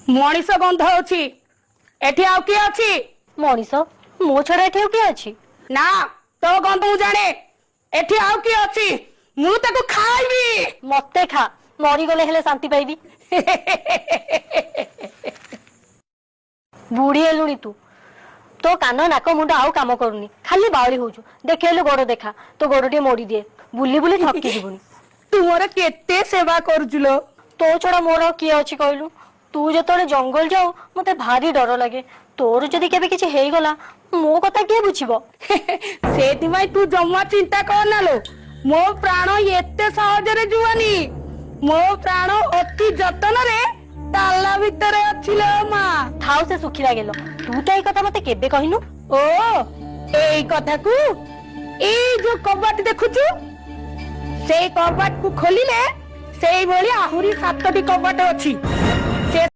मनीष गंध होची एठी आउ किए अछि मनीष मो छड़ा एठी किए अछि ना तो गंध मु जाने एठी आउ किए अछि मु ताको खाइबी मते खा मरी गले हेले शांति पाइबी बुढ़ी हेलुणी तू तो कान नाक मुंड आउ काम करूनी खाली बावली होजु देखेलु गोड़ देखा तो गोड़ टे मोड़ी दिए बुली बुली थकी जीवनी तू मोर केते सेवा करजुलो तो छड़ा मोर किए अछि कहलु तू जतरे जंगल जाऊ मते भारी डर लागे तोर जदि केबे किछि हेई गला मो कथा के बुझिबो सेति भाई तू जम्मा चिंता कर ना लो मो प्राण एते सहजरे जुआनी मो प्राण अति जतन रे ताला भितरे अछिलो मा थाउ से सुखी लागेलो तू तो एई कथा मते केबे कहिनु ओ एई कथा को एई जो कबाट देखुछु सेई कबाट को खोलिले सेई भली आहुरी 7टी कबाट अछि।